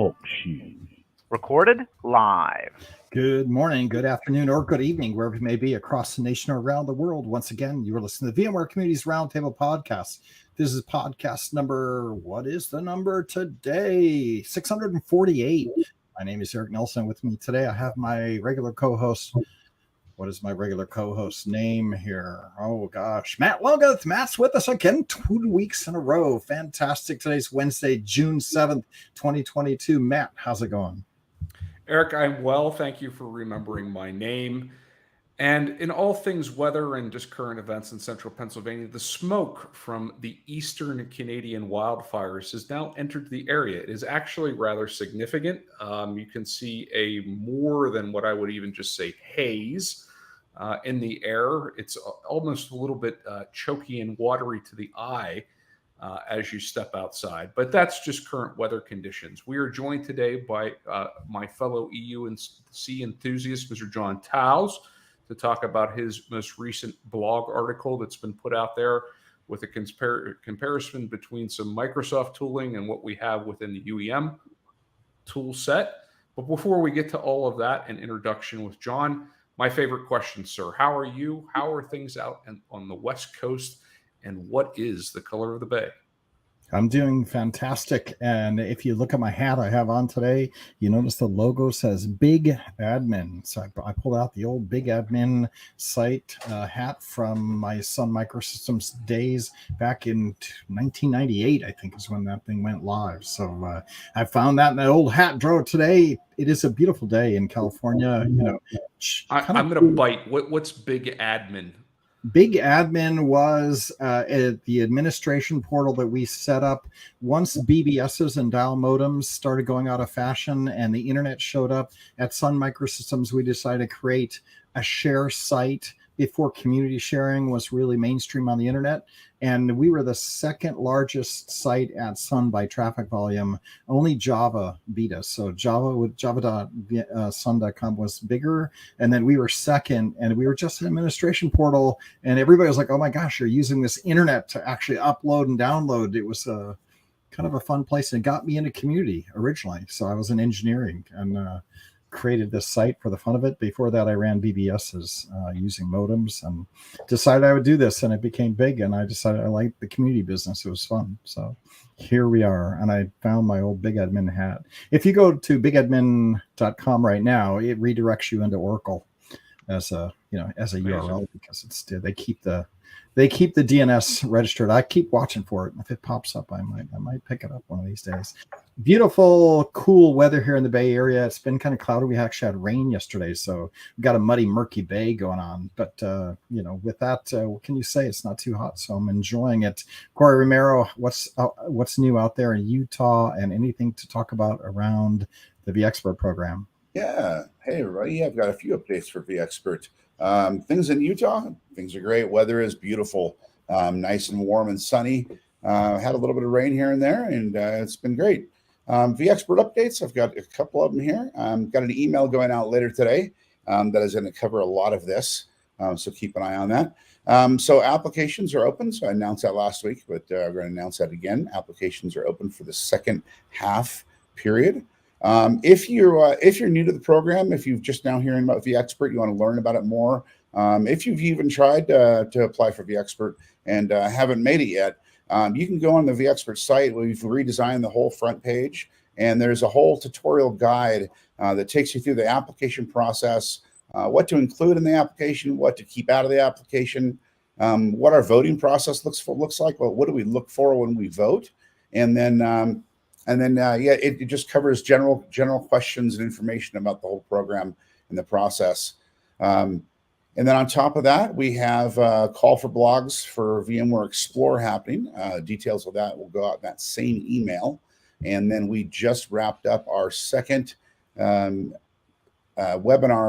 Talk shoes. Recorded live. Good morning, good afternoon, or good evening, wherever you may be across the nation or around the world. Once again, you are listening to the VMware Communities Roundtable podcast. This is podcast number, what is the number today? 648. My name is Eric Nelson. With me today, I have my regular co-host. What is my regular co-host name here? Oh, gosh. Matt Logath. Matt's with us again 2 weeks in a row. Fantastic. Today's Wednesday, June 7th, 2022. Matt, how's it going? Eric, I'm well. Thank you for remembering my name. And in all things weather and just current events in central Pennsylvania, the smoke from the eastern Canadian wildfires has now entered the area. It is actually rather significant. You can see a more than what I would even just say haze in the air. It's almost a little bit choky and watery to the eye as you step outside. But that's just current weather conditions. We are joined today by my fellow EUC enthusiast, Mr. John Towles, to talk about his most recent blog article that's been put out there with a comparison between some Microsoft tooling and what we have within the UEM tool set. But before we get to all of that, an introduction with John, my favorite question, sir. How are you? How are things out on the West Coast? And what is the color of the bay? I'm doing fantastic. And if you look at my hat I have on today, you notice the logo says Big Admin. So I pulled out the old Big Admin site hat from my Sun Microsystems days back in 1998, I think is when that thing went live. So I found that in an old hat drawer today. It is a beautiful day in California. You know, I'm going to bite. What's Big Admin? Big Admin was the administration portal that we set up once BBSs and dial modems started going out of fashion and the internet showed up at Sun Microsystems. We decided to create a share site before community sharing was really mainstream on the internet. And we were the second largest site at Sun by traffic volume. Only Java beat us. So Java with java.sun.com was bigger. And then we were second, and we were just an administration portal. And everybody was like, oh my gosh, you're using this internet to actually upload and download. It was kind of a fun place, and it got me into community originally. So I was in engineering and created this site for the fun of it. Before that, I ran BBSs using modems and decided I would do this, and it became big, and I decided I liked the community business. It was fun. So here we are, and I found my old Big Admin hat. If you go to bigadmin.com right now, it redirects you into Oracle as a URL because they keep the DNS registered. I keep watching for it. If it pops up, I might pick it up one of these days. Beautiful, cool weather here in the Bay Area. It's been kind of cloudy. We actually had rain yesterday, so we've got a muddy, murky bay going on. But with that, what can you say? It's not too hot, so I'm enjoying it. Corey Romero, what's new out there in Utah, and anything to talk about around the vExpert program? Yeah. Hey, everybody. I've got a few updates for vExpert. Things in Utah, things are great. Weather is beautiful, nice and warm and sunny. Had a little bit of rain here and there, and it's been great. vExpert updates, I've got a couple of them here. Got an email going out later today that is going to cover a lot of this, so keep an eye on that. So applications are open. So I announced that last week, but we're going to announce that again. Applications are open for the second half period. If you're new to the program, if you've just now hearing about vExpert, you want to learn about it more. If you've even tried to apply for vExpert and haven't made it yet, you can go on the vExpert site. We've redesigned the whole front page, and there's a whole tutorial guide that takes you through the application process, what to include in the application, what to keep out of the application, what our voting process looks like. Well, what do we look for when we vote, and then it just covers general questions and information about the whole program and the process. And then on top of that, we have a call for blogs for VMware Explore happening. Details of that will go out in that same email. And then we just wrapped up our second webinar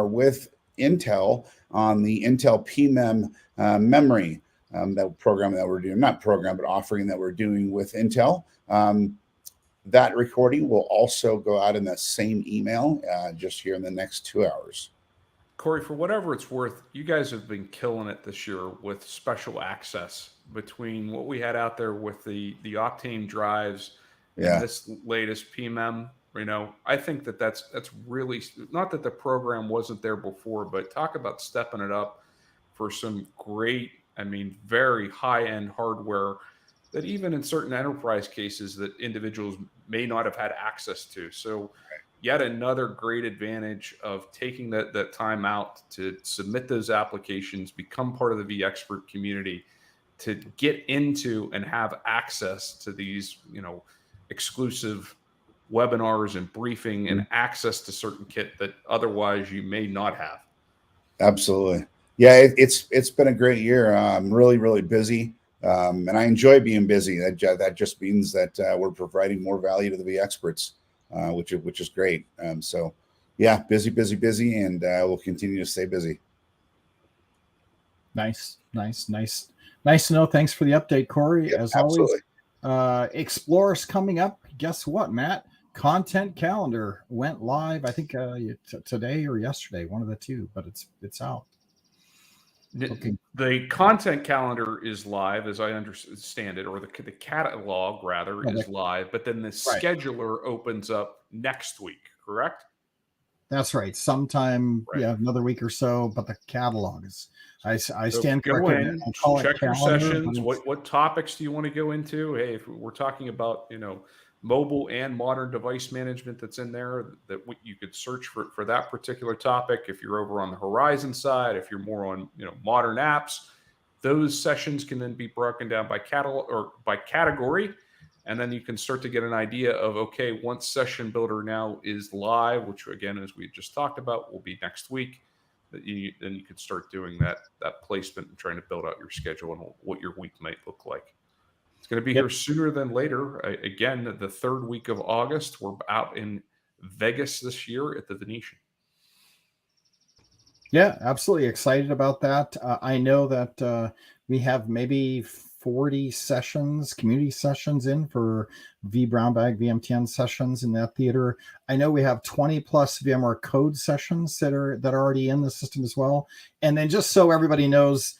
with Intel on the Intel PMEM memory, that program that we're doing, not program, but offering that we're doing with Intel. That recording will also go out in that same email just here in the next 2 hours. Corey, for whatever it's worth, you guys have been killing it this year with special access between what we had out there with the Optane drives and this latest PMEM I think that's really, not that the program wasn't there before, but talk about stepping it up for some great, very high-end hardware that even in certain enterprise cases that individuals may not have had access to. So yet another great advantage of taking that time out to submit those applications, become part of the vExpert community, to get into and have access to these, exclusive webinars and briefing and access to certain kit that otherwise you may not have. Absolutely. Yeah, it's been a great year. I'm really, really busy. And I enjoy being busy. That just means that we're providing more value to the vExperts, which is great. So yeah, busy, and we'll continue to stay busy. Nice to know. Thanks for the update, Corey. Yep, As absolutely. always, Explorer's coming up. Guess what, Matt? Content calendar went live, I think today or yesterday, one of the two, but it's out. Okay. The content calendar is live, as I understand it, or the catalog rather is live, but then the scheduler opens up next week, correct? That's right. Sometime, another week or so, but the catalog is, I stand corrected. Check your sessions. What topics do you want to go into? Hey, if we're talking about, mobile and modern device management that's in there, that you could search for that particular topic. If you're over on the Horizon side, if you're more on modern apps, those sessions can then be broken down by catalog or by category, and then you can start to get an idea of, okay, once Session Builder now is live, which again, as we just talked about, will be next week, then you can start doing that placement and trying to build out your schedule and what your week might look like. It's going to be here sooner than later. Again, the third week of August. We're out in Vegas this year at the Venetian. Yeah, absolutely excited about that. I know that we have maybe 40 sessions, community sessions in for vBrownBag, VMTN sessions in that theater. I know we have 20 plus VMware code sessions that are already in the system as well. And then just so everybody knows,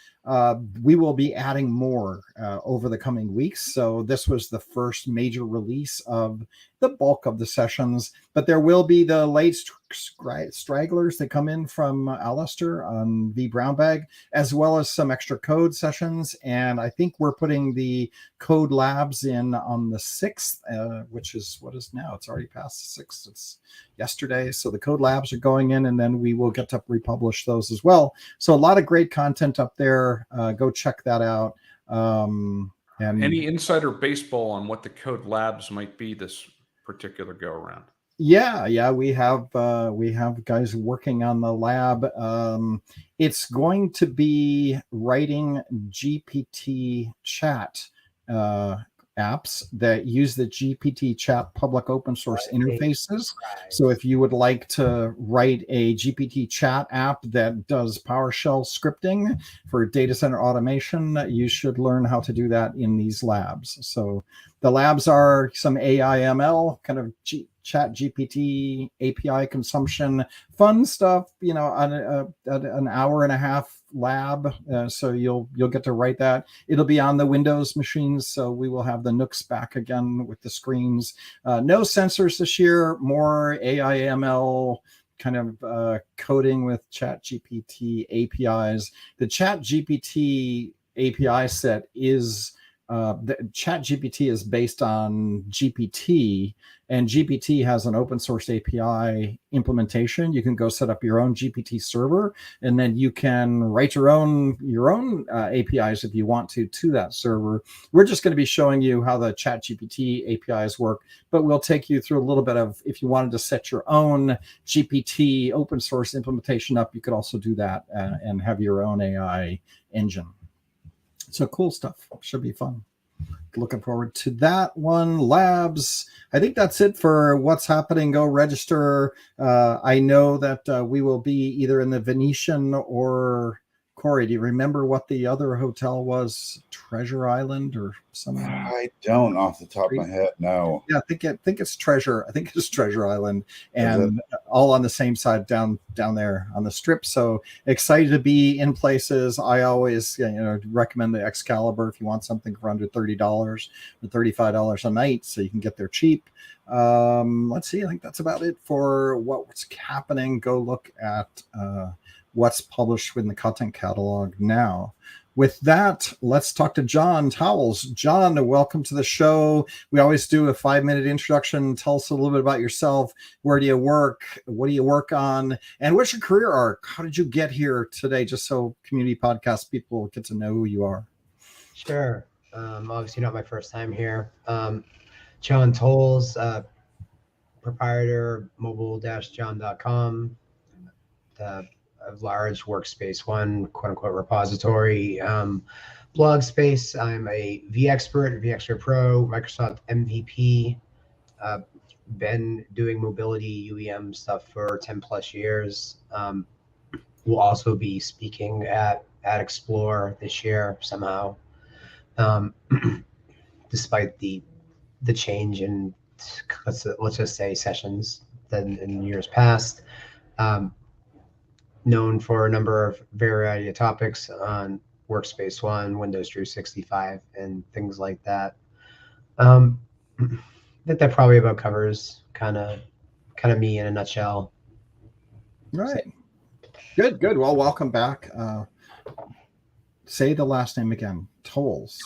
we will be adding more over the coming weeks. So this was the first major release of the bulk of the sessions, but there will be the late stragglers that come in from Alistair on vBrownBag, as well as some extra code sessions. And I think we're putting the code labs in on the 6th, which is what is now. It's already past the 6th. It's yesterday. So the code labs are going in, and then we will get to republish those as well. So a lot of great content up there. Go check that out. And any insider baseball on what the code labs might be this particular go around? Yeah, we have guys working on the lab. It's going to be writing GPT chat apps that use the GPT chat public open source interfaces. So if you would like to write a GPT chat app that does PowerShell scripting for data center automation, you should learn how to do that in these labs. So the labs are some AI ML kind of chat GPT API consumption, fun stuff, an hour and a half lab. So you'll get to write that. It'll be on the Windows machines. So we will have the Nooks back again with the screens. No sensors this year, more AI ML kind of coding with chat GPT APIs. The chat GPT API set is the ChatGPT is based on GPT, and GPT has an open source API implementation. You can go set up your own GPT server, and then you can write your own APIs if you want to that server. We're just going to be showing you how the ChatGPT APIs work, but we'll take you through a little bit of, if you wanted to set your own GPT open source implementation up, you could also do that and have your own AI engine. So cool stuff. Should be fun. Looking forward to that one. Labs. I think that's it for what's happening. Go register. I know that we will be either in the Venetian or Corey, do you remember what the other hotel was? Treasure Island or something? I don't off the top of my head. No. Yeah, I think it's Treasure. I think it's Treasure Island, Is and all on the same side down there on the strip. So excited to be in places. I always recommend the Excalibur if you want something for under $30 or $35 a night, so you can get there cheap. Let's see. I think that's about it for what's happening. Go look at what's published within the content catalog now. With that, let's talk to John Towles. John, welcome to the show. We always do a 5-minute introduction. Tell us a little bit about yourself. Where do you work? What do you work on? And what's your career arc? How did you get here today? Just so community podcast people get to know who you are. Sure. Obviously not my first time here. John Towles, proprietor, mobile-john.com. A large Workspace ONE, quote unquote, repository, blog space. I'm a vExpert, vExpert Pro, Microsoft MVP. Been doing mobility UEM stuff for 10 plus years. We'll also be speaking at Explore this year somehow. Despite the change in, let's just say, sessions than in years past. Known for a number of variety of topics on Workspace ONE, Windows 365, and things like that. I think that probably about covers kind of me in a nutshell. Right. Good. Well, welcome back. Say the last name again. Towles.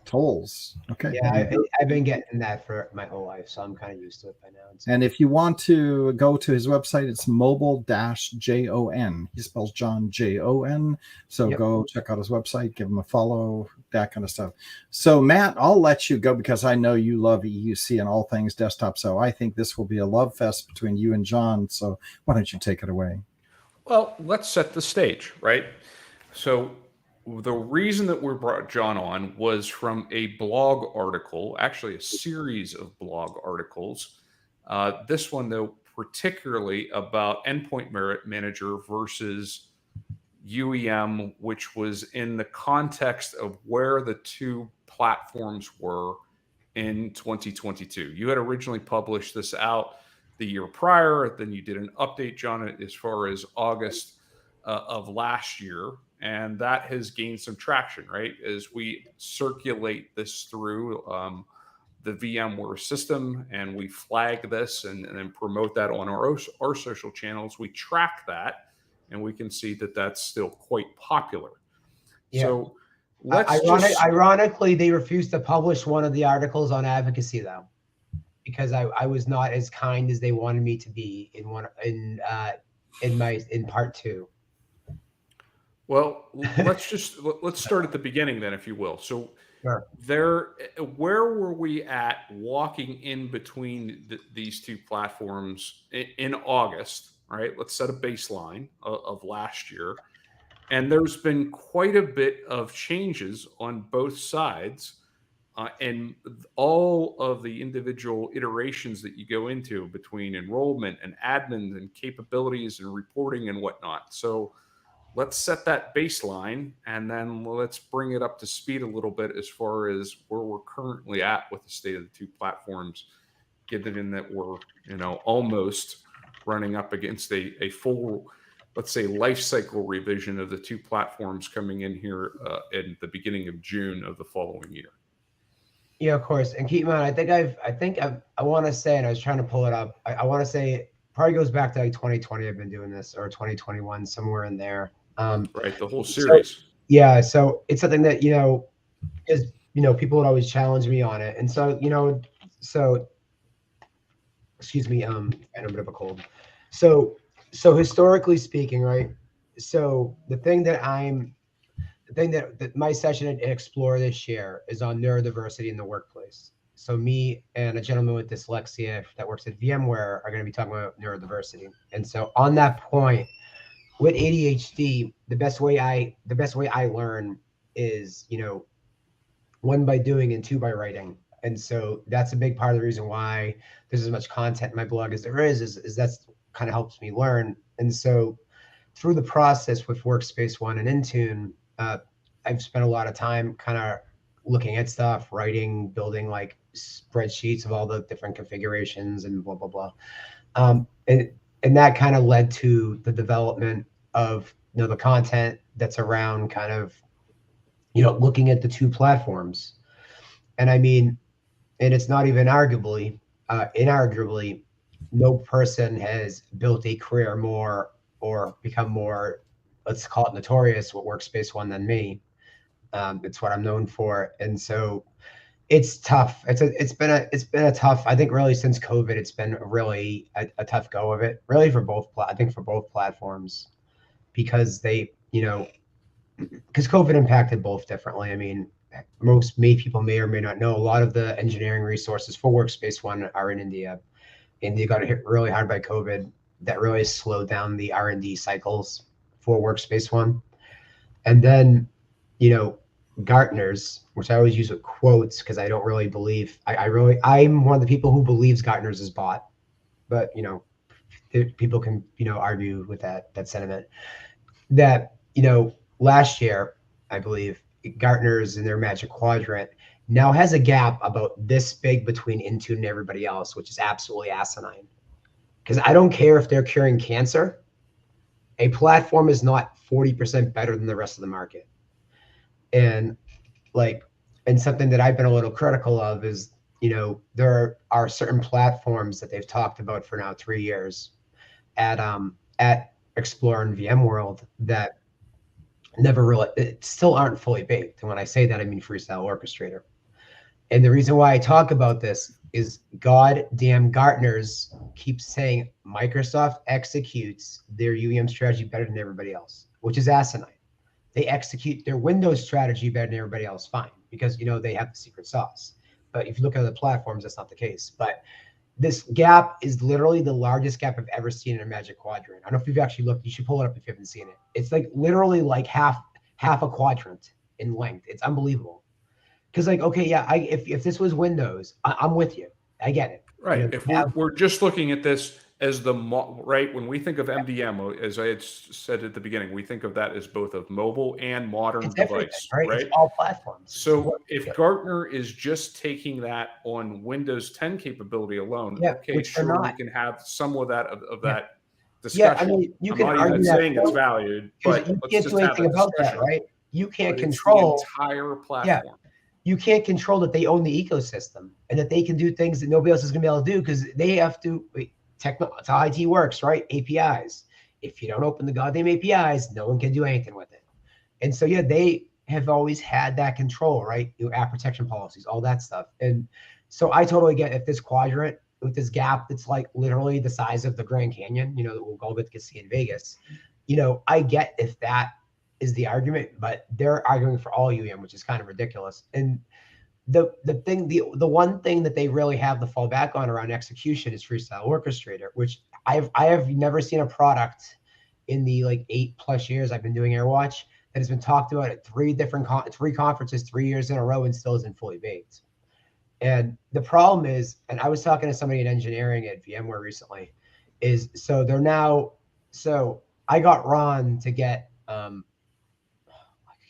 Towles. Okay. Yeah, I've been getting that for my whole life, so I'm kind of used to it by now. And if you want to go to his website, it's mobile-JON. He spells John Jon. So Yep. Go check out his website, give him a follow, that kind of stuff. So Matt, I'll let you go because I know you love EUC and all things desktop. So I think this will be a love fest between you and John. So why don't you take it away? Well, let's set the stage, right? So the reason that we brought John on was from a blog article, actually a series of blog articles. This one, though, particularly about Endpoint Manager versus UEM, which was in the context of where the two platforms were in 2022. You had originally published this out the year prior, then you did an update, John, as far as August of last year. And that has gained some traction, right? As we circulate this through the VMware system and we flag this and then promote that on our social channels, we track that and we can see that that's still quite popular. Yeah. So ironically, they refused to publish one of the articles on advocacy, though, because I was not as kind as they wanted me to be in part 2. Well, let's start at the beginning then, if you will. So Sure. where were we at walking in between these two platforms in August, right? Let's set a baseline of last year. And there's been quite a bit of changes on both sides. And all of the individual iterations that you go into between enrollment and admin and capabilities and reporting and whatnot. So let's set that baseline and then let's bring it up to speed a little bit as far as where we're currently at with the state of the two platforms, given that we're, almost running up against a full, let's say, life cycle revision of the two platforms coming in here in the beginning of June of the following year. Yeah, of course. And keep in mind, I want to say, and I was trying to pull it up, I want to say it probably goes back to like 2020. I've been doing this, or 2021, somewhere in there. Right, the whole series. So it's something that, is, people would always challenge me on it. And so, excuse me, I had a bit of a cold. So historically speaking, right? So the thing that my session at Explore this year is on neurodiversity in the workplace. So me and a gentleman with dyslexia that works at VMware are going to be talking about neurodiversity. And so on that point, with ADHD, the best way I learn is, 1, by doing, and 2, by writing. And so that's a big part of the reason why there's as much content in my blog as there is that's kind of helps me learn. And so through the process with Workspace ONE and Intune, I've spent a lot of time kind of looking at stuff, writing, building like spreadsheets of all the different configurations and blah, blah, blah. And that kind of led to the development of, the content that's around kind of, looking at the two platforms. And I mean, and it's not even inarguably, no person has built a career more or become more, let's call it notorious with Workspace ONE than me. It's what I'm known for. And so it's tough. It's been a tough, I think really since COVID, it's been really a tough go of it, really for both, I think for both platforms, because they, because COVID impacted both differently. I mean, many people may or may not know, a lot of the engineering resources for Workspace ONE are in India. India got hit really hard by COVID. That really slowed down the R&D cycles for Workspace ONE. And then, Gartner's, which I always use with quotes because I don't really believe, I'm one of the people who believes Gartner's is bought, but, people can, argue with that sentiment. That, last year, I believe, Gartner's in their Magic Quadrant now has a gap about this big between Intune and everybody else, which is absolutely asinine. Because I don't care if they're curing cancer, a platform is not 40% better than the rest of the market. And something that I've been a little critical of is, there are certain platforms that they've talked about for now 3 years at Explore and VMworld that never really, it still aren't fully baked. And when I say that, I mean Freestyle Orchestrator. And the reason why I talk about this is goddamn Gartner's keeps saying Microsoft executes their UEM strategy better than everybody else, which is asinine. They execute their Windows strategy better than everybody else, fine, because they have the secret sauce. But if you look at other platforms, that's not the case. But this gap is literally the largest gap I've ever seen in a Magic Quadrant. I don't know if you've actually looked. You should pull it up if you haven't seen it. It's like literally like half a quadrant in length. It's unbelievable. Because okay, yeah, if this was Windows, I'm with you. I get it. Right. If we're just looking at this as right, when we think of MDM, as I had said at the beginning, we think of that as both a mobile and modern device, right? It's all platforms. So if Gartner is just taking that on Windows 10 capability alone, okay, sure, we can have some of that that discussion. Yeah, I mean, you can I'm not even saying it's valued, but you let's can't just do have anything a about discussion. that, right? You can't But control it's the entire platform. Yeah. You can't control that they own the ecosystem and that they can do things that nobody else is going to be able to do because they have to. It's how IT works, right? APIs. If you don't open the goddamn APIs, no one can do anything with it. And so, yeah, they have always had that control, right? App protection policies, all that stuff. And so I totally get if this quadrant with this gap that's like literally the size of the Grand Canyon, that we'll go get to see in Vegas, I get if that is the argument, but they're arguing for all UEM, which is kind of ridiculous. And the one thing that they really have to fall back on around execution is Freestyle Orchestrator, which I have never seen a product in the 8+ years I've been doing AirWatch that has been talked about at three conferences 3 years in a row and still isn't fully baked. And the problem is, and I was talking to somebody in engineering at VMware recently, so I got Ron to get I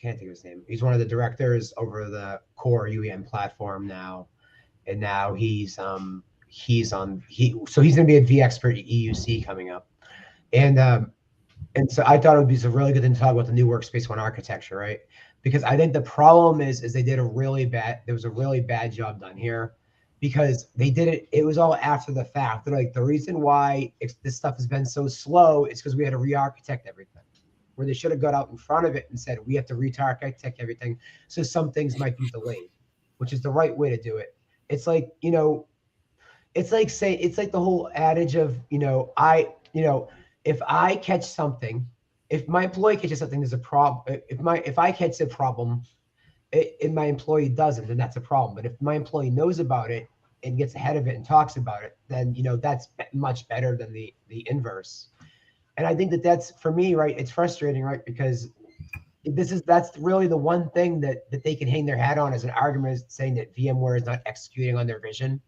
can't think of his name. He's one of the directors over the core UEM platform now, and now he's going to be a vExpert EUC coming up, and so I thought it would be a really good thing to talk about the new Workspace ONE architecture, right? Because I think the problem is they did there was a really bad job done here, because they did it. It was all after the fact. They're like, the reason why this stuff has been so slow is because we had to re-architect everything. Where they should have got out in front of it and said, we have to re-architect everything. So some things might be delayed, which is the right way to do it. It's like, it's like the whole adage of, if I catch something, if my employee catches something, there's a problem. If I catch the problem and my employee doesn't, then that's a problem. But if my employee knows about it and gets ahead of it and talks about it, then, that's much better than the inverse. And I think that's for me, right? It's frustrating, right? Because that's really the one thing that they can hang their hat on as an argument, is saying that VMware is not executing on their vision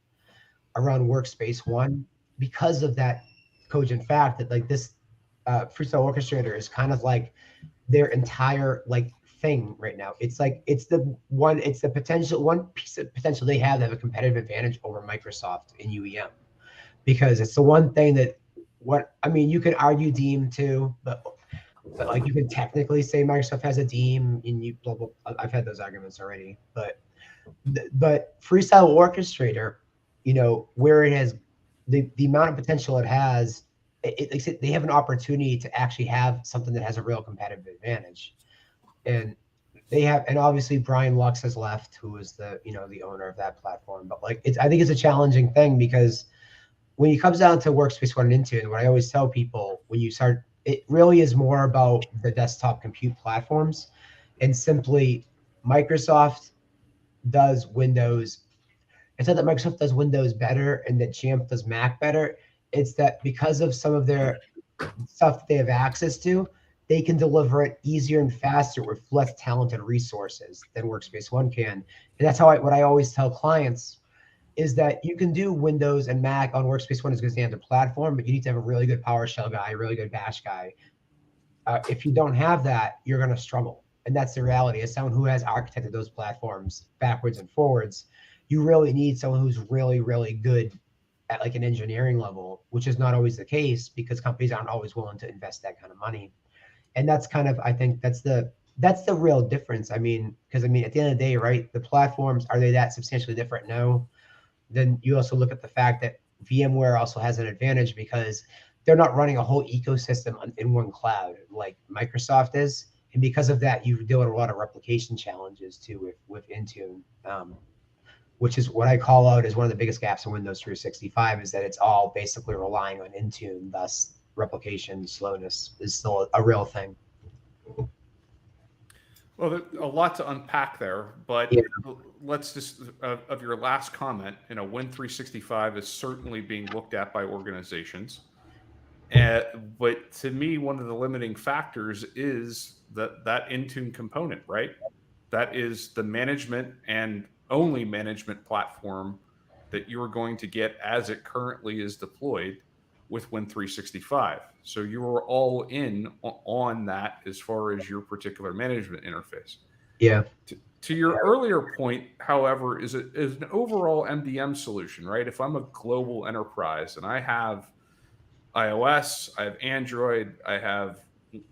around Workspace ONE because of that cogent fact that Freestyle Orchestrator is kind of like their entire like thing right now. It's like it's the one piece of potential they have a competitive advantage over Microsoft in UEM, because it's the one thing that you could argue Deem too, but like you can technically say Microsoft has a Deem and you blah, blah, I've had those arguments already, but Freestyle Orchestrator, where it has the amount of potential it has, they have an opportunity to actually have something that has a real competitive advantage. And and obviously Brian Lux has left, who is the owner of that platform. But like I think it's a challenging thing, because when it comes down to Workspace ONE and Intune, what I always tell people, when you start, it really is more about the desktop compute platforms, and simply Microsoft does Windows. It's not that Microsoft does Windows better and that Jamf does Mac better. It's that because of some of their stuff they have access to, they can deliver it easier and faster with less talented resources than Workspace ONE can. And that's what I always tell clients is that you can do Windows and Mac on Workspace ONE as a standard platform, but you need to have a really good PowerShell guy, a really good Bash guy. If you don't have that, you're going to struggle. And that's the reality. As someone who has architected those platforms backwards and forwards, you really need someone who's really, really good at like an engineering level, which is not always the case because companies aren't always willing to invest that kind of money. And that's kind of, I think that's the real difference. Because at the end of the day, right, the platforms, are they that substantially different? No. Then you also look at the fact that VMware also has an advantage because they're not running a whole ecosystem in one cloud like Microsoft is. And because of that, you deal with a lot of replication challenges too with Intune, which is what I call out as one of the biggest gaps in Windows 365, is that it's all basically relying on Intune. Thus, replication slowness is still a real thing. Well, a lot to unpack there, but yeah. Let's just, of your Last comment, Win 365 is certainly being looked at by organizations. But to me, one of the limiting factors is that Intune component, right? That is the management and only management platform that you're going to get as it currently is deployed with Win 365. So you are all in on that as far as your particular management interface. Yeah. To your earlier point, however, is an overall MDM solution, right? If I'm a global enterprise and I have iOS, I have Android, I have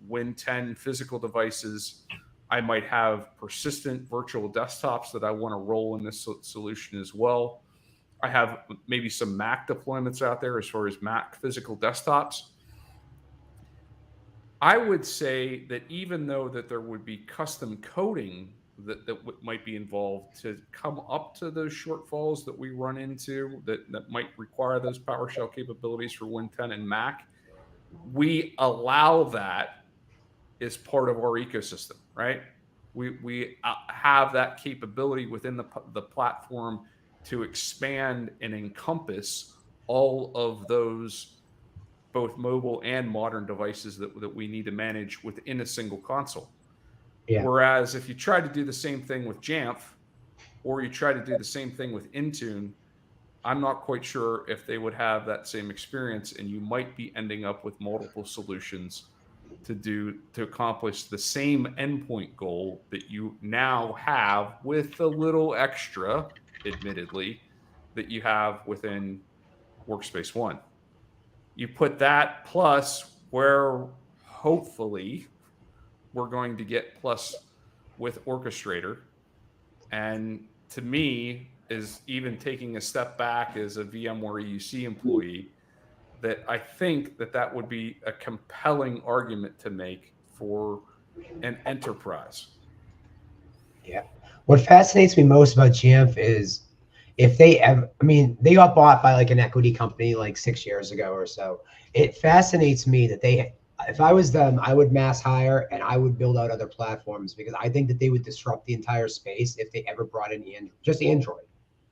Win 10 physical devices, I might have persistent virtual desktops that I want to roll in this solution as well. I have maybe some Mac deployments out there as far as Mac physical desktops. I would say that even though that there would be custom coding that might be involved to come up to those shortfalls that we run into that might require those PowerShell capabilities for Win 10 and Mac, we allow that as part of our ecosystem, right? We have that capability within the platform to expand and encompass all of those both mobile and modern devices that we need to manage within a single console. Yeah. Whereas if you try to do the same thing with Jamf, or you try to do the same thing with Intune, I'm not quite sure if they would have that same experience, and you might be ending up with multiple solutions to accomplish the same endpoint goal that you now have with a little extra, admittedly, that you have within Workspace ONE. You put that plus where hopefully we're going to get plus with Orchestrator. And to me, is even taking a step back as a VMware EUC employee, that I think that would be a compelling argument to make for an enterprise. Yeah. What fascinates me most about Jamf is if they ever, they got bought by like an equity company like 6 years ago or so. It fascinates me that if I was them, I would mass hire and I would build out other platforms, because I think that they would disrupt the entire space if they ever brought in just Android.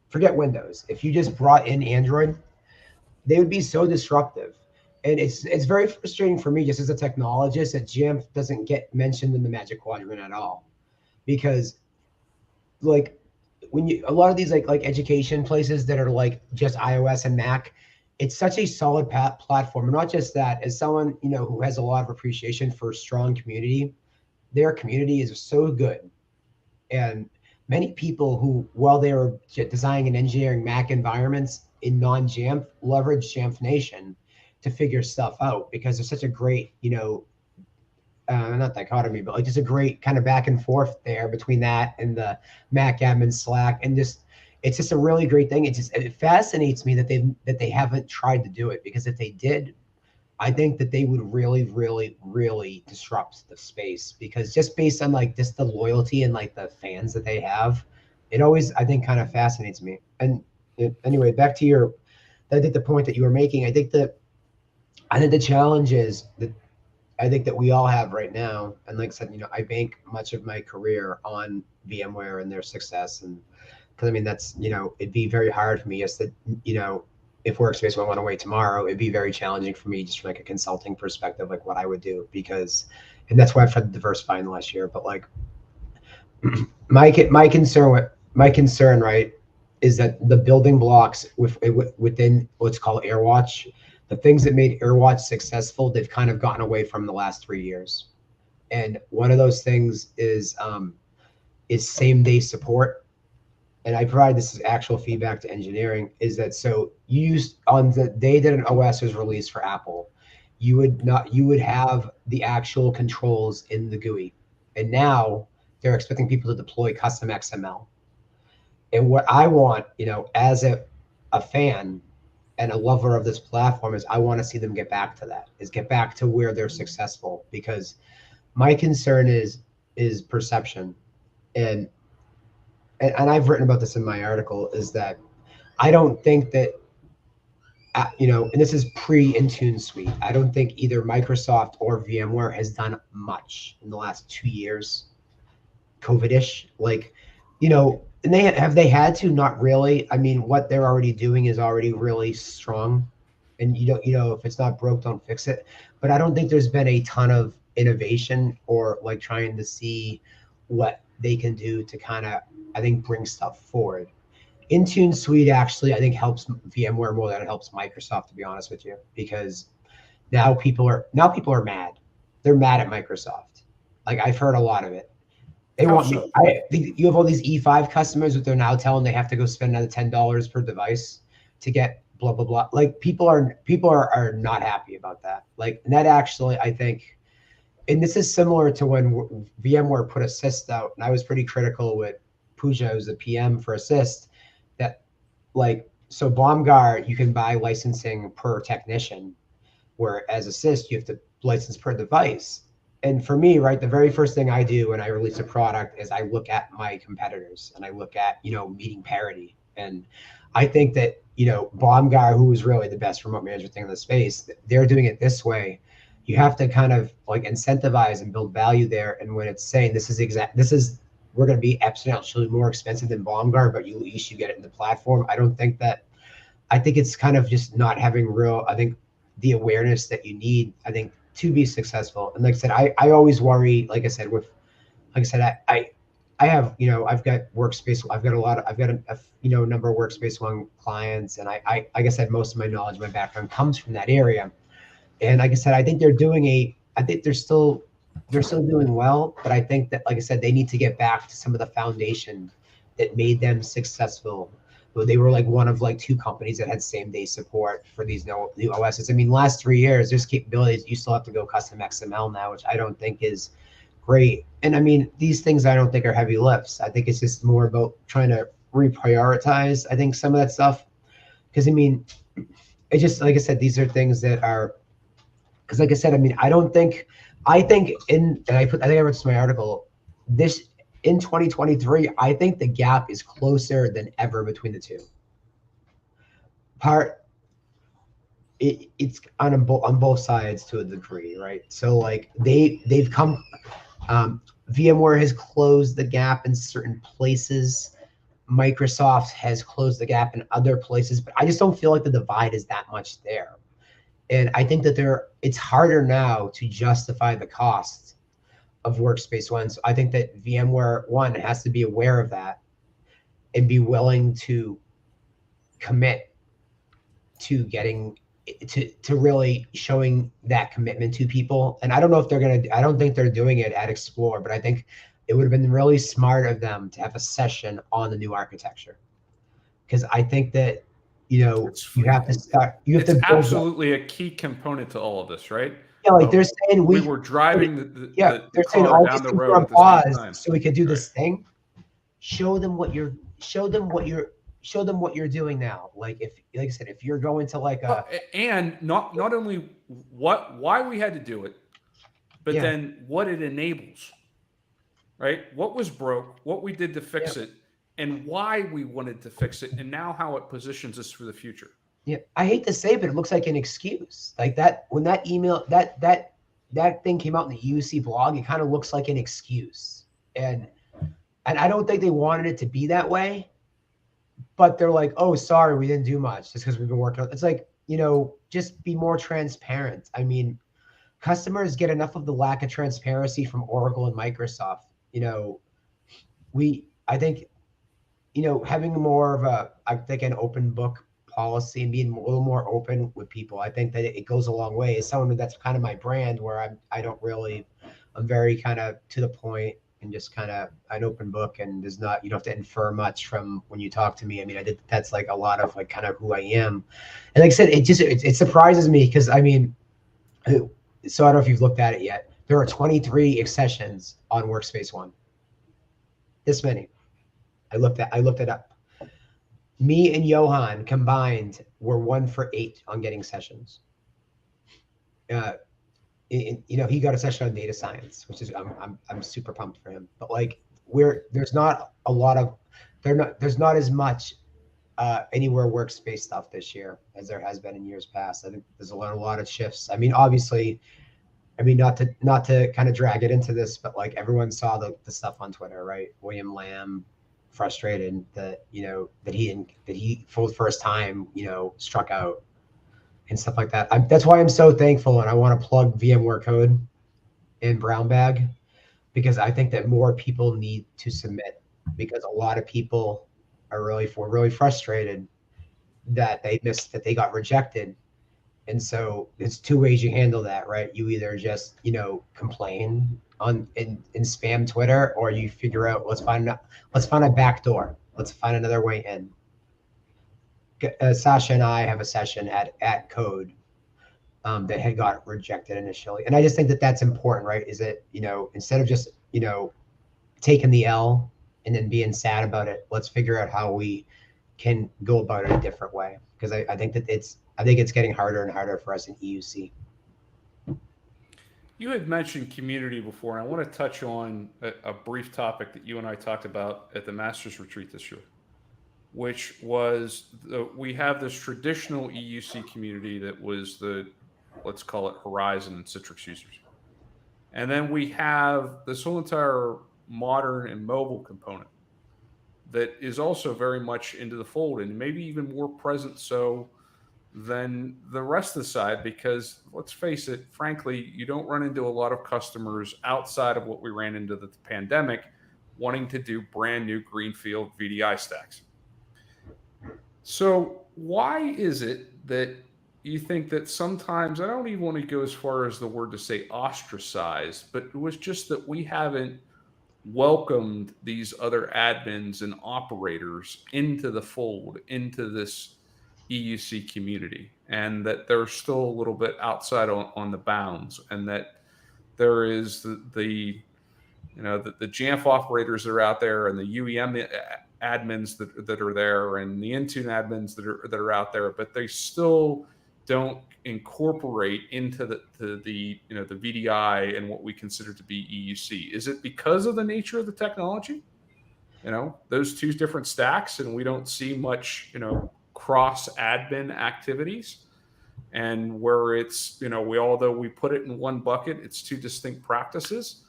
Forget Windows. If you just brought in Android, they would be so disruptive. And it's very frustrating for me just as a technologist that Jamf doesn't get mentioned in the Magic Quadrant at all. Because like a lot of these like education places that are like just iOS and Mac, it's such a solid platform. And not just that, as someone, you know, who has a lot of appreciation for strong community, their community is so good. And many people who, while they were designing and engineering Mac environments in non-Jamf, leverage Jamf Nation to figure stuff out, because there's such a great, you know, not dichotomy, but like just a great kind of back and forth there between that and the Mac admin Slack, and just it's just a really great thing. It fascinates me that they haven't tried to do it, because if they did, I think that they would really, really, really disrupt the space, because just based on like just the loyalty and like the fans that they have, it always, I think, kind of fascinates me. And anyway, back to your, I think the point that you were making, I think the challenge is that I think that we all have right now. And like I said, you know, I bank much of my career on VMware and their success. And because I mean, that's, you know, it'd be very hard for me just that, you know, if Workspace ONE went away tomorrow, it'd be very challenging for me just from like a consulting perspective, like what I would do, because, and that's why I've tried to diversify in the last year. But like my concern, right, is that the building blocks within what's called AirWatch, the things that made AirWatch successful, they've kind of gotten away from the last 3 years. And one of those things is same day support. And I provide this as actual feedback to engineering, is that, so you used on the day that an OS was released for Apple, you would have the actual controls in the GUI. And now they're expecting people to deploy custom XML. And what I want, you know, as a fan and a lover of this platform, is I want to see them get back to that, is get back to where they're successful, because my concern is perception. And I've written about this in my article, is that I don't think that, you know, and this is pre-Intune Suite, I don't think either Microsoft or VMware has done much in the last 2 years, COVID-ish, like, you know, and they had to? Not really. I mean, what they're already doing is already really strong, and you know, if it's not broke, don't fix it. But I don't think there's been a ton of innovation or like trying to see what they can do to kind of, I think, bring stuff forward. Intune Suite actually, I think, helps VMware more than it helps Microsoft, to be honest with you, because now people are mad. They're mad at Microsoft. Like, I've heard a lot of it. They want me. I think you have all these E5 customers that they're now telling they have to go spend another $10 per device to get blah blah blah. Like, people are not happy about that. Like, and that actually, I think, and this is similar to when VMware put Assist out, and I was pretty critical with Pooja, who's the PM for Assist, that, like, so Bomgar, you can buy licensing per technician, whereas Assist, you have to license per device. And for me, right, the very first thing I do when I release a product is I look at my competitors, and I look at, you know, meeting parity. And I think that, you know, Bomgar, who is really the best remote management thing in the space, they're doing it this way. You have to kind of like incentivize and build value there. And when it's saying we're going to be exponentially more expensive than Bomgar, but at least you get it in the platform. I think it's kind of just not having I think the awareness that you need, I think, to be successful. And like I said, I always worry, like I said, I have, you know, I've got Workspace, I've got a you know, number of Workspace ONE clients. And I like I said, most of my knowledge, my background comes from that area. And like I said, I think they're still doing well, but I think that, like I said, they need to get back to some of the foundation that made them successful. They were like one of like 2 companies that had same day support for these new OSs. I mean, last 3 years, there's capabilities. You still have to go custom XML now, which I don't think is great. And I mean, these things I don't think are heavy lifts. I think it's just more about trying to reprioritize, I think, some of that stuff. Because I mean, it just, like I said, these are things that are, because like I said, I mean, I think I think I wrote this in my article, in 2023, I think the gap is closer than ever between the two. It's on both sides to a degree, right? So like they've come, VMware has closed the gap in certain places. Microsoft has closed the gap in other places, but I just don't feel like the divide is that much there. And I think that it's harder now to justify the cost of Workspace ONE. So I think that VMware One has to be aware of that and be willing to commit to getting to really showing that commitment to people. And I don't know if I don't think they're doing it at Explore, but I think it would have been really smart of them to have a session on the new architecture. Because I think that, you have to start, you have to build absolutely a key component to all of this, right? Yeah, like they're saying we were driving they're saying car all down these the things road are at the same paused time. so we could do this thing. Show them what you're doing now. Like I said, if you're going to like and not only why we had to do it, but then what it enables, right? What was broke, what we did to fix it, and why we wanted to fix it, and now how it positions us for the future. Yeah, I hate to say it, but it looks like an excuse. Like that when that email that thing came out in the UC blog, it kind of looks like an excuse. And I don't think they wanted it to be that way. But they're like, oh, sorry, we didn't do much just because we've been working on it. It's like, just be more transparent. I mean, customers get enough of the lack of transparency from Oracle and Microsoft. I think, having more of an open book policy and being a little more open with people, I think that it goes a long way. As someone that's kind of my brand, where I'm very kind of to the point and just kind of an open book, and you don't have to infer much from when you talk to me. I mean, that's like a lot of like kind of who I am. And like I said, it surprises me because so I don't know if you've looked at it yet. There are 23 accessions on Workspace ONE. This many. I looked it up. Me and Johan combined were 1 for 8 on getting sessions. He got a session on data science, which is I'm super pumped for him. But like there's not as much anywhere workspace stuff this year as there has been in years past. I think there's a lot of shifts. I mean, obviously, not to kind of drag it into this, but like everyone saw the stuff on Twitter, right? William Lamb frustrated that he for the first time struck out and stuff like that. That's why I'm so thankful, and I want to plug VMware Code in Brown Bag, because I think that more people need to submit, because a lot of people are really frustrated that they got rejected. And so it's 2 ways you handle that, right? You either just complain in spam Twitter, or you figure out let's find a back door, let's find another way in. Sasha and I have a session at Code that had got rejected initially, and I just think that that's important, right? Is that instead of just taking the L and then being sad about it, let's figure out how we can go about it a different way, because I think it's getting harder and harder for us in EUC. You had mentioned community before, and I want to touch on a brief topic that you and I talked about at the Masters Retreat this year, which was we have this traditional EUC community that was let's call it Horizon and Citrix users. And then we have this whole entire modern and mobile component that is also very much into the fold, and maybe even more present so than the rest of the side, because let's face it, frankly, you don't run into a lot of customers outside of what we ran into the pandemic wanting to do brand new greenfield VDI stacks. So why is it that you think that sometimes, I don't even want to go as far as the word to say ostracized, but it was just that we haven't welcomed these other admins and operators into the fold, into this EUC community, and that they're still a little bit outside on the bounds, and that there is the Jamf operators that are out there, and the UEM admins that are there, and the Intune admins that are out there, but they still don't incorporate into the VDI and what we consider to be EUC. Is it because of the nature of the technology? Those 2 different stacks, and we don't see much cross admin activities, and where it's although we put it in one bucket, it's 2 distinct practices?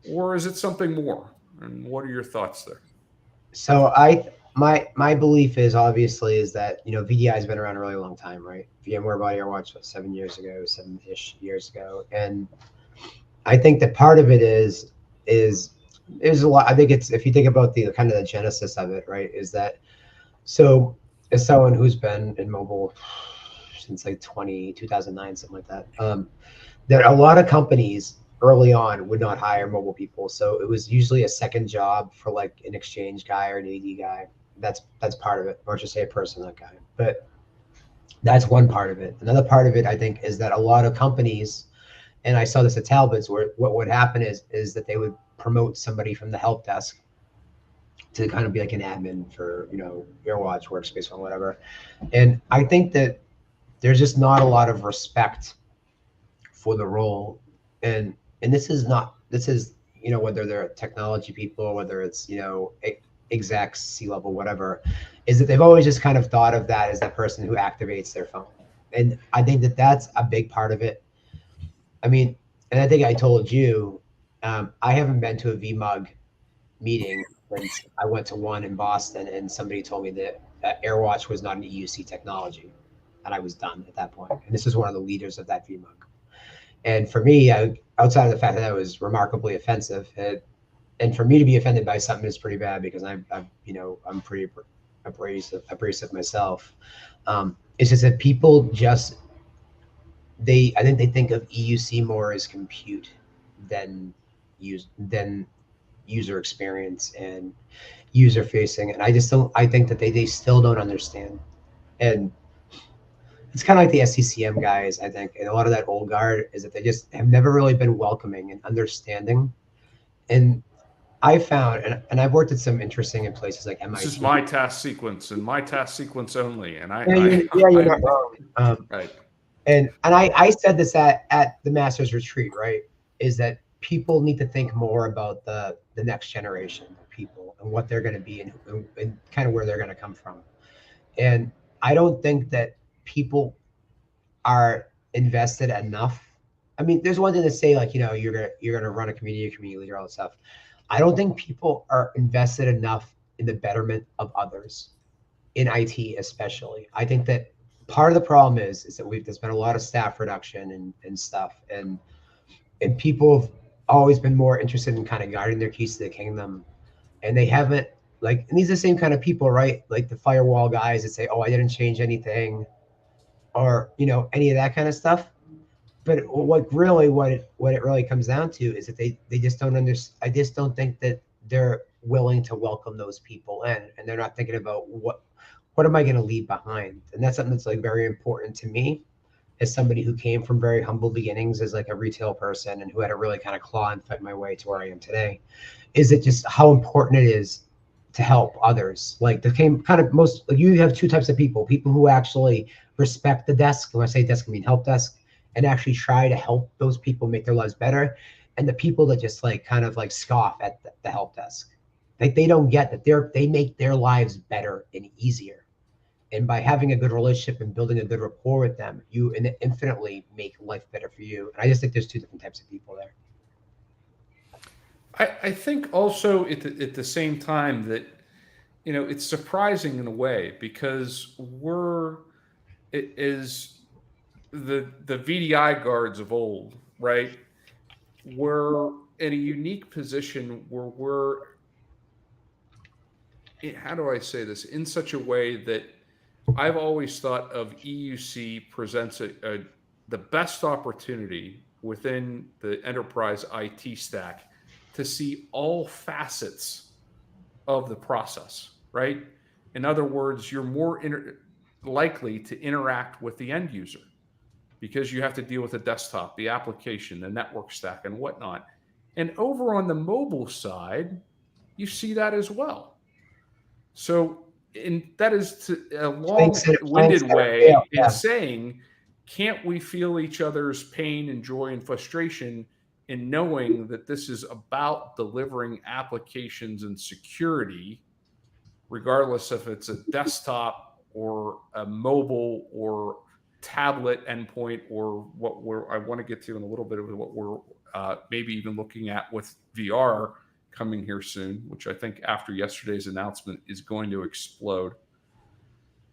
Or is it something more? And what are your thoughts there? So my belief is that VDI has been around a really long time, right? VMware bought AirWatch 7-ish years ago, and I think that part of it is a lot. I think it's, if you think about the kind of the genesis of it, right, is that so as someone who's been in mobile since like 2009, something like that, that a lot of companies early on would not hire mobile people. So it was usually a second job for like an exchange guy or an AD guy. That's part of it, or just say a person, that guy. But that's one part of it. Another part of it, I think, is that a lot of companies, and I saw this at Talbot's, where what would happen is that they would promote somebody from the help desk to kind of be like an admin for, AirWatch, Workspace ONE, whatever. And I think that there's just not a lot of respect for the role. And this is, whether they're technology people or whether it's, execs, C-level, whatever, is that they've always just kind of thought of that as the person who activates their phone. And I think that that's a big part of it. I mean, and I think I told you, I haven't been to a VMUG meeting since I went to one in Boston, and somebody told me that AirWatch was not an EUC technology, and I was done at that point. And this is one of the leaders of that VMUG. And for me, outside of the fact that that was remarkably offensive, and for me to be offended by something is pretty bad, because I'm pretty abrasive myself. It's just that people just, I think they think of EUC more as compute than user experience and user facing. And I think that they still don't understand. And it's kind of like the SCCM guys, I think, and a lot of that old guard is that they just have never really been welcoming and understanding. And I found, and I've worked at some interesting in places like MIT. This is my task sequence and my task sequence only. And you're not wrong. Right. And I said this at the Masters Retreat, right? Is that people need to think more about the next generation of people and what they're going to be and kind of where they're going to come from. And I don't think that people are invested enough. I mean, there's one thing to say, like, you're gonna run a community leader, all that stuff. I don't think people are invested enough in the betterment of others, in IT especially. I think that part of the problem is that there's been a lot of staff reduction and stuff, and people have always been more interested in kind of guarding their keys to the kingdom, and they haven't, and these are the same kind of people, right? Like the firewall guys that say, oh, I didn't change anything, or any of that kind of stuff. But what it really comes down to is that they just don't understand. I just don't think that they're willing to welcome those people in, and they're not thinking about what am I going to leave behind. And that's something that's like very important to me, as somebody who came from very humble beginnings as like a retail person and who had to really kind of claw and fight my way to where I am today. Is it just how important it is to help others? Like you have two types of people who actually respect the desk. When I say desk, I mean help desk, and actually try to help those people make their lives better. And the people that just kind of scoff at the help desk. Like they don't get that they make their lives better and easier. And by having a good relationship and building a good rapport with them, you infinitely make life better for you. And I just think there's two different types of people there. I think also at the same time that, it's surprising in a way, because it is the VDI guards of old, right? We're in a unique position where we're, how do I say this, in such a way that I've always thought of EUC presents the best opportunity within the enterprise IT stack to see all facets of the process, right? In other words, you're more likely to interact with the end user, because you have to deal with the desktop, the application, the network stack, and whatnot. And over on the mobile side, you see that as well. So, that is a long-winded way in saying, can't we feel each other's pain and joy and frustration in knowing that this is about delivering applications and security, regardless if it's a desktop or a mobile or tablet endpoint, or I want to get to in a little bit of what we're maybe even looking at with VR coming here soon, which I think after yesterday's announcement is going to explode.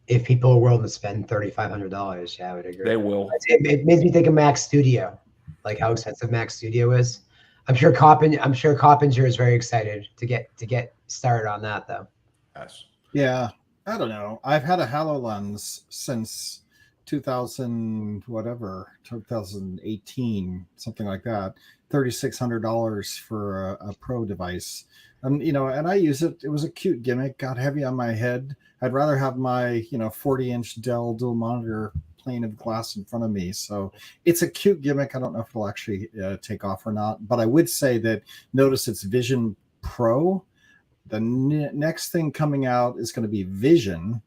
If people are willing to spend $3,500, yeah, I would agree. They will. It makes me think of Mac Studio, like how expensive Mac Studio is. I'm sure Coppinger is very excited to get started on that, though. Yes. Yeah. I don't know. I've had a HoloLens since 2000, whatever, 2018, something like that. $3,600 for a pro device. And I use it. It was a cute gimmick, got heavy on my head. I'd rather have my, 40-inch Dell dual monitor plane of glass in front of me. So it's a cute gimmick. I don't know if it'll actually take off or not, but I would say that notice it's Vision Pro. The next thing coming out is going to be Vision,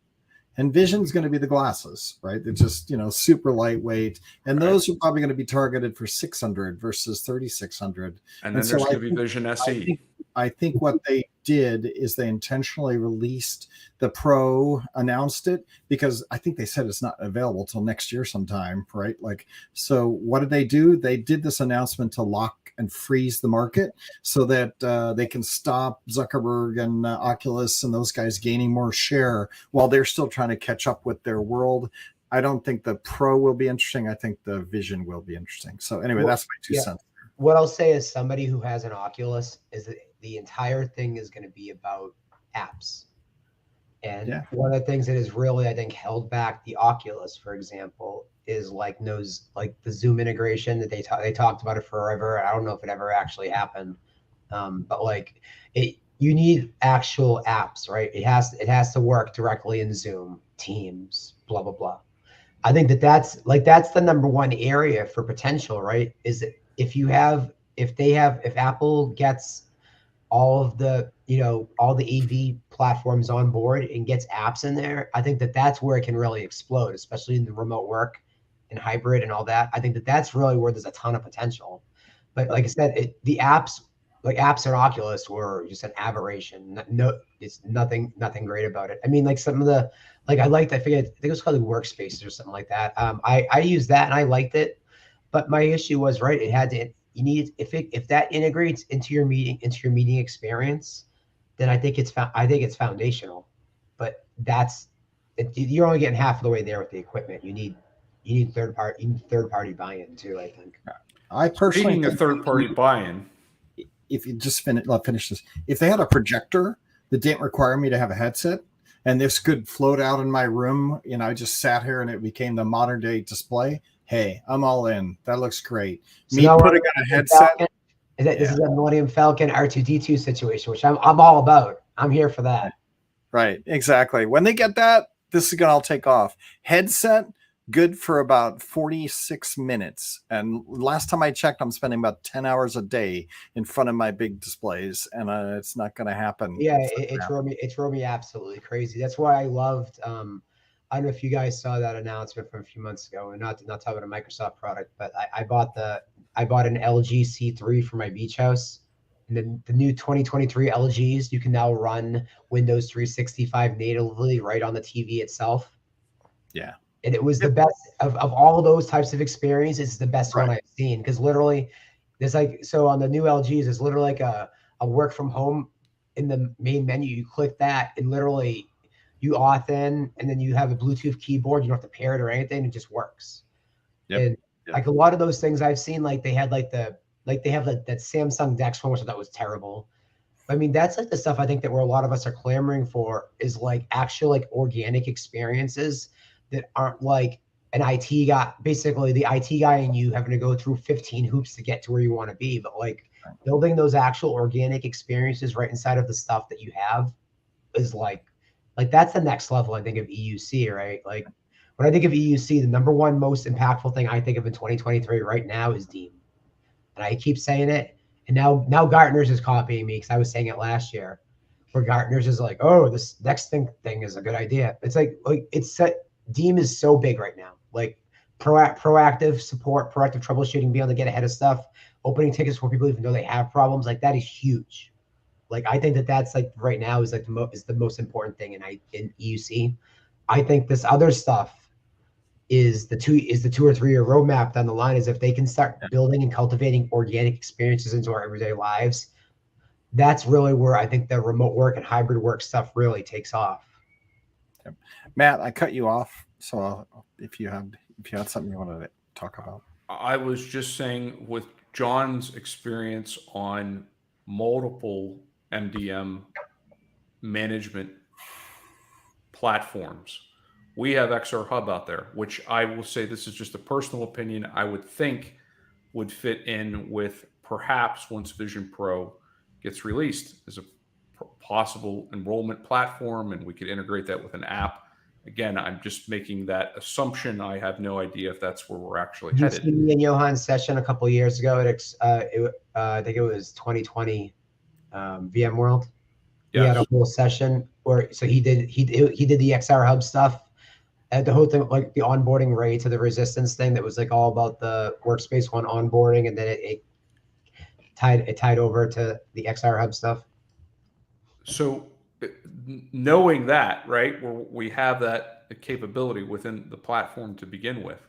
and Vision's going to be the glasses, right? They're just super lightweight, and those are probably going to be targeted for 600 versus 3,600. And then there's going to be Vision SE. I think what they did is they intentionally released the Pro, announced it, because I think they said it's not available till next year sometime, right? So what did they do? They did this announcement to lock and freeze the market so that they can stop Zuckerberg and Oculus and those guys gaining more share while they're still trying to catch up with their world. I don't think the Pro will be interesting. I think the Vision will be interesting. So anyway, that's my 2 cents. What I'll say is somebody who has an Oculus is that the entire thing is going to be about apps. And one of the things that has really, I think, held back the Oculus, for example, is like the Zoom integration that they talked about it forever. I don't know if it ever actually happened, but you need actual apps, right? It has to work directly in Zoom, Teams, blah blah blah. I think that's the number one area for potential, right? Is that if Apple gets all of the all the AV platforms on board and gets apps in there, I think that's where it can really explode, especially in the remote work and hybrid and all that. I think that's really where there's a ton of potential. But like I said, the apps on Oculus were just an aberration. No, it's nothing great about it. I mean, some of the I think it was called Workspace or something like that. I used that and I liked it, but my issue was, right, it had to. You need if that integrates into your meeting experience, then I think it's foundational. But you're only getting half of the way there with the equipment. You need third party buy-in too, I think. I personally Speaking of third party buy-in, if you just finish this, if they had a projector that didn't require me to have a headset, and this could float out in my room, I just sat here and it became the modern day display. Hey, I'm all in. That looks great. So me putting on a headset. This is a Millennium Falcon R2D2 situation, which I'm all about. I'm here for that. Right, exactly. When they get that, this is going to all take off. Headset, good for about 46 minutes. And last time I checked, I'm spending about 10 hours a day in front of my big displays, and it's not going to happen. Yeah, it drove me absolutely crazy. That's why I loved. I don't know if you guys saw that announcement from a few months ago, and not talk about a Microsoft product, but I bought an LG C3 for my beach house. And then the new 2023 LGs, you can now run Windows 365 natively right on the TV itself. Yeah. And it was the best of all of those types of experiences. It's the best one I've seen, because literally there's so on the new LGs, there's literally like a work from home in the main menu. You click that and literally you auth in, and then you have a Bluetooth keyboard. You don't have to pair it or anything. It just works. And a lot of those things I've seen, they had that Samsung Dex one, which I thought was terrible. I mean, that's the stuff I think that where a lot of us are clamoring for is actual organic experiences that aren't an IT guy, basically the IT guy and you having to go through 15 hoops to get to where you want to be. But building those actual organic experiences right inside of the stuff that you have is that's the next level, I think, of EUC, right? When I think of EUC, the number one most impactful thing I think of in 2023 right now is Dean. And I keep saying it. And now Gartner's is copying me, because I was saying it last year, where Gartner's is oh, this next thing is a good idea. It's Deem is so big right now. Proactive support, proactive troubleshooting, being able to get ahead of stuff, opening tickets for people even though they have problems, that is huge. I think that's right now is the most important thing in EUC. I think this other stuff is the 2 or 3 year roadmap down the line, is if they can start building and cultivating organic experiences into our everyday lives. That's really where I think the remote work and hybrid work stuff really takes off. Matt, I cut you off, so if you had something you wanted to talk about. I was just saying, with John's experience on multiple MDM management platforms. We have XR Hub out there, which I will say, this is just a personal opinion, I would think would fit in with perhaps once Vision Pro gets released as a possible enrollment platform, and we could integrate that with an app. Again, I'm just making that assumption. I have no idea if that's where we're actually You headed. see me and Johan's session a couple of years ago. I think it was 2020 VMworld. He had a whole session where he did the XR Hub stuff. The whole thing, like the onboarding Ray to the resistance thing, that was like all about the Workspace ONE onboarding, and then it tied over to the XR Hub stuff. So knowing that, right, where we have that capability within the platform to begin with,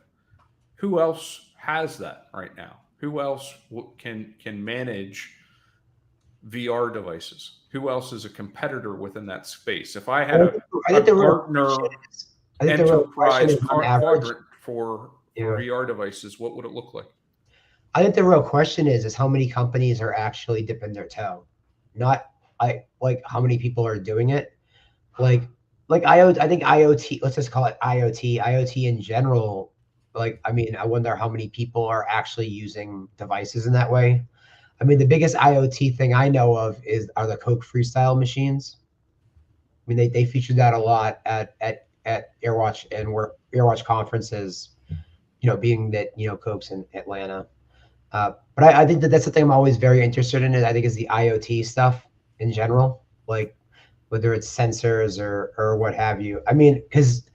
who else has that right now? Who else can manage VR devices? Who else is a competitor within that space? If I had a partner enterprise quadrant for VR devices, what would it look like? I think the real question is how many companies are actually dipping their toe, not like how many people are doing it. Like IoT, I think IoT, let's just call it IoT in general. Like, I mean, I wonder how many people are actually using devices in that way. I mean, the biggest IoT thing I know of are the Coke Freestyle machines. I mean, they featured that a lot at Airwatch and Airwatch conferences, you know, being that, you know, Coke's in Atlanta. But I think that's the thing I'm always very interested in. I think is the IoT stuff in general, like whether it's sensors or what have you. I mean, because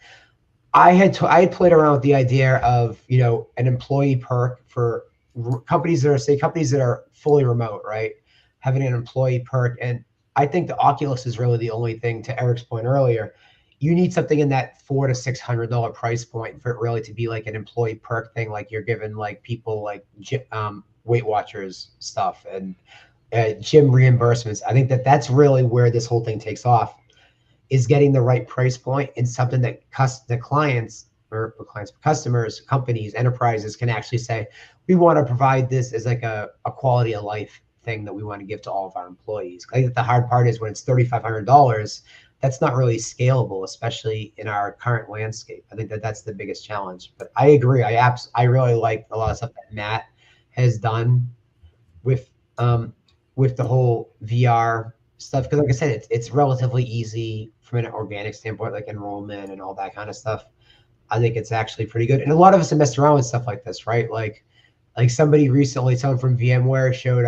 I had played around with the idea of, you know, an employee perk for companies that are fully remote, right? Having an employee perk. And I think the Oculus is really the only thing, to Eric's point earlier. You need something in that $400 to $600 price point for it really to be like an employee perk thing, like you're giving like people like Weight Watchers stuff and gym reimbursements. I think that's really where this whole thing takes off, is getting the right price point and something that customers, companies, enterprises can actually say, we want to provide this as like a quality of life thing that we want to give to all of our employees. I think the hard part is when it's $3,500, that's not really scalable, especially in our current landscape. I think that's the biggest challenge. But I agree. I really like a lot of stuff that Matt has done with the whole VR stuff, because like I said, it's relatively easy from an organic standpoint, like enrollment and all that kind of stuff. I think it's actually pretty good. And a lot of us have messed around with stuff like this, right? Like somebody recently, someone from VMware showed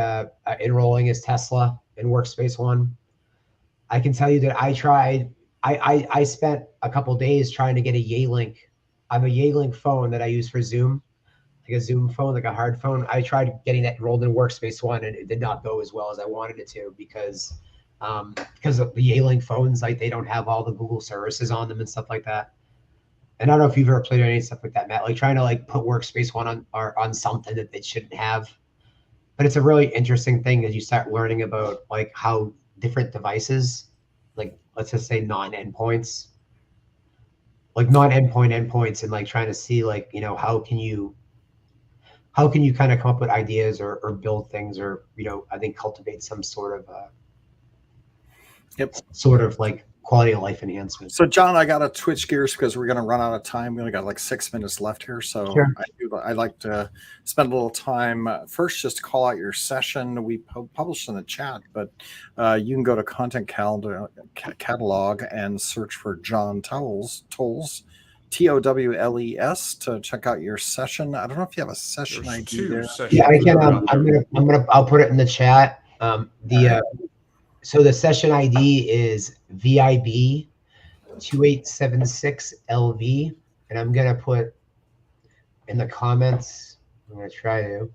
enrolling his Tesla in Workspace ONE. I can tell you that I spent a couple days trying to get a Yealink. I have a Yealink phone that I use for Zoom, like a Zoom phone, like a hard phone. I tried getting that enrolled in Workspace ONE, and it did not go as well as I wanted it to because of the Yealink phones, like they don't have all the Google services on them and stuff like that. And I don't know if you've ever played any stuff like that, Matt, like trying to like put Workspace ONE on something that it shouldn't have. But it's a really interesting thing as you start learning about like how different devices, like let's just say non-endpoints, endpoints, and like trying to see like, you know, how can you kind of come up with ideas or build things, or, you know, I think cultivate some sort of like quality of life enhancement. So John, I got to switch gears because we're going to run out of time. We only got like 6 minutes left here. So sure. I'd like to spend a little time first, just to call out your session. We published in the chat, but you can go to Content Catalog and search for John Towles, Towles, to check out your session. I don't know if you have a session ID there. Yeah, I can. I'll put it in the chat. So the session ID is VIB 2876LV, and I'm gonna put in the comments. I'm gonna try to,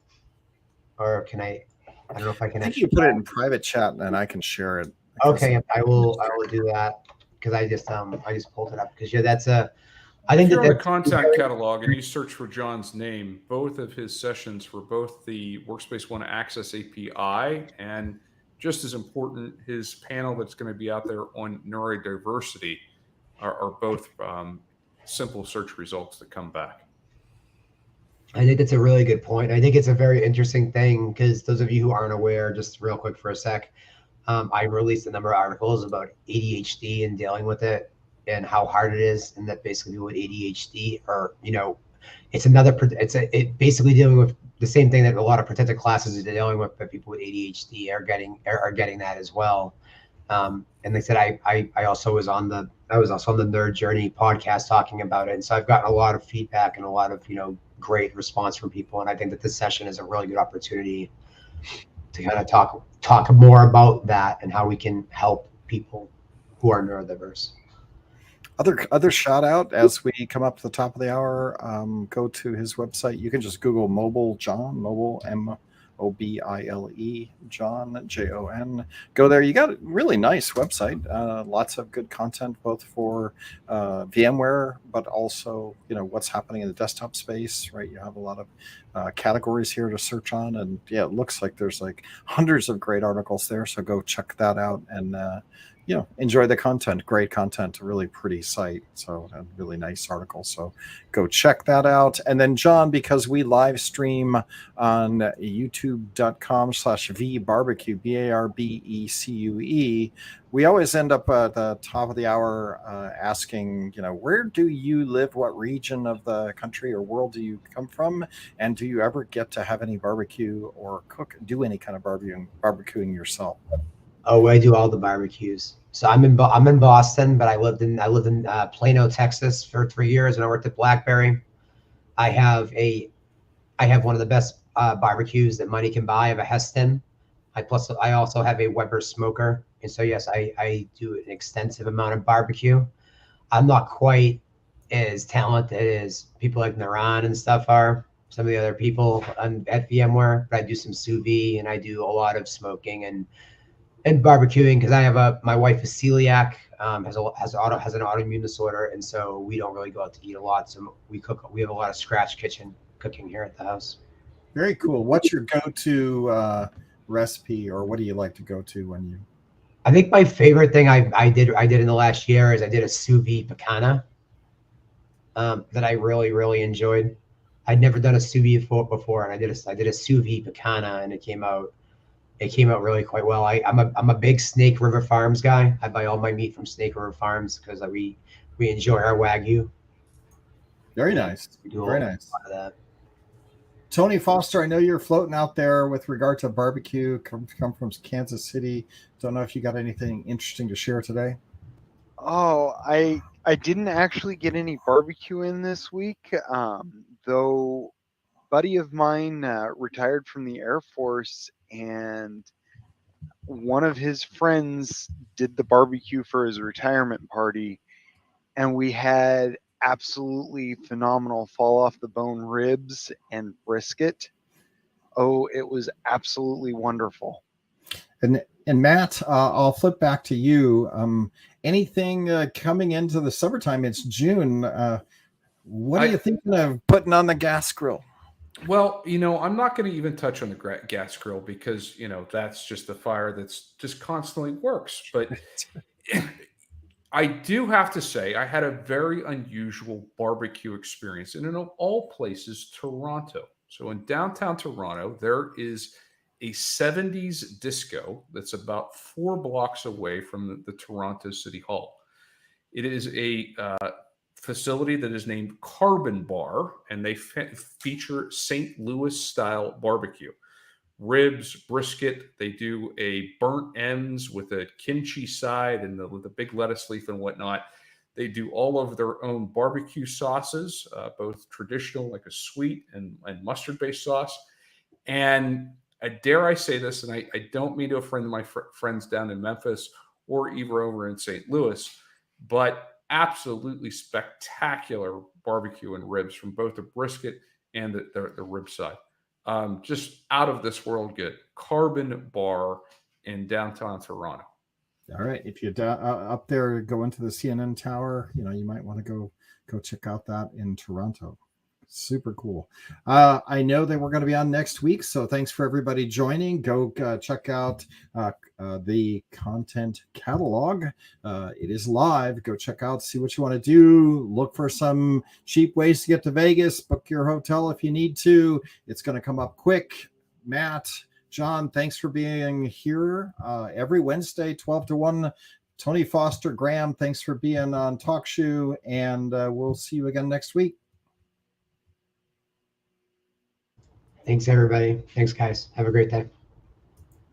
or can I? I don't know if I can. I think you put it in private chat, and I can share it. Okay, I will do that because I just pulled it up because that's a. I think if you're that on the contact catalog and you search for John's name, both of his sessions for both the Workspace ONE Access API and, just as important, his panel that's going to be out there on neurodiversity are both simple search results that come back. I think that's a really good point. I think it's a very interesting thing because those of you who aren't aware, just real quick for a sec, I released a number of articles about ADHD and dealing with it and how hard it is, and that basically people with ADHD are, it's basically dealing with the same thing that a lot of protected classes are dealing with, but people with ADHD are getting that as well. And they said I also was on the Nerd Journey podcast talking about it, and so I've gotten a lot of feedback and a lot of great response from people, and I think that this session is a really good opportunity to kind of talk more about that and how we can help people who are neurodiverse. Other shout out as we come up to the top of the hour, go to his website. You can just Google Mobile John, Mobile MOBILE, John JON. Go there. You got a really nice website. Lots of good content, both for VMware, but also what's happening in the desktop space. Right, you have a lot of categories here to search on, and yeah, it looks like there's like hundreds of great articles there. So go check that out and enjoy the content. Great content, a really pretty site. So a really nice article. So go check that out. And then John, because we live stream on youtube.com/vbarbecue, BARBECUE, we always end up at the top of the hour asking, where do you live? What region of the country or world do you come from? And do you ever get to have any barbecue or do any kind of barbecuing yourself? Oh, I do all the barbecues. So I'm in Boston, but I lived in Plano, Texas for 3 years, and I worked at BlackBerry. I have one of the best barbecues that money can buy. I have a Heston. I also have a Weber smoker, and so yes, I do an extensive amount of barbecue. I'm not quite as talented as people like Naran and stuff are. Some of the other people at VMware, but I do some sous vide, and I do a lot of smoking and barbecuing because my wife is celiac, has an autoimmune disorder, and so we don't really go out to eat a lot. So we have a lot of scratch kitchen cooking here at the house. Very cool. What's your go-to recipe, or what do you like to go to when you? I think my favorite thing I did in the last year is I did a sous vide picanha that I really, really enjoyed. I'd never done a sous vide before, and I did a sous vide picanha, and it came out really quite well. I'm a big Snake River Farms guy. I buy all my meat from Snake River Farms because we enjoy our Wagyu. Very nice. We do Very nice. A lot of that. Tony Foster, I know you're floating out there with regard to barbecue. Come from Kansas City. Don't know if you got anything interesting to share today. Oh, I didn't actually get any barbecue in this week, though. Buddy of mine retired from the Air Force, and one of his friends did the barbecue for his retirement party, and we had absolutely phenomenal fall off the bone ribs and brisket. Oh, it was absolutely wonderful. And Matt, I'll flip back to you. Anything coming into the summertime? It's June. What are you thinking of putting on the gas grill? Well, I'm not going to even touch on the gas grill because, that's just a fire that's just constantly works. But I do have to say I had a very unusual barbecue experience, and in all places, Toronto. So in downtown Toronto, there is a 70s disco that's about 4 blocks away from the Toronto City Hall. It is a facility that is named Carbon Bar, and they feature St. Louis style barbecue. Ribs, brisket. They do a burnt ends with a kimchi side and with a big lettuce leaf and whatnot. They do all of their own barbecue sauces, both traditional, like a sweet and mustard-based sauce. And dare I say this, and I don't mean to offend my friends down in Memphis or even over in St. Louis, but absolutely spectacular barbecue and ribs from both the brisket and the rib side. Just out of this world good. Carbon Bar in downtown Toronto. All right. If you're up there, go into the CNN Tower, you might want to go check out that in Toronto. Super cool. I know that we're going to be on next week, so thanks for everybody joining. Go check out the content catalog. It is live. Go check out, see what you want to do. Look for some cheap ways to get to Vegas. Book your hotel if you need to. It's going to come up quick. Matt, John, thanks for being here every Wednesday, 12 to 1 Tony Foster, Graham, thanks for being on TalkShoe, and we'll see you again next week. Thanks, everybody. Thanks, guys. Have a great day.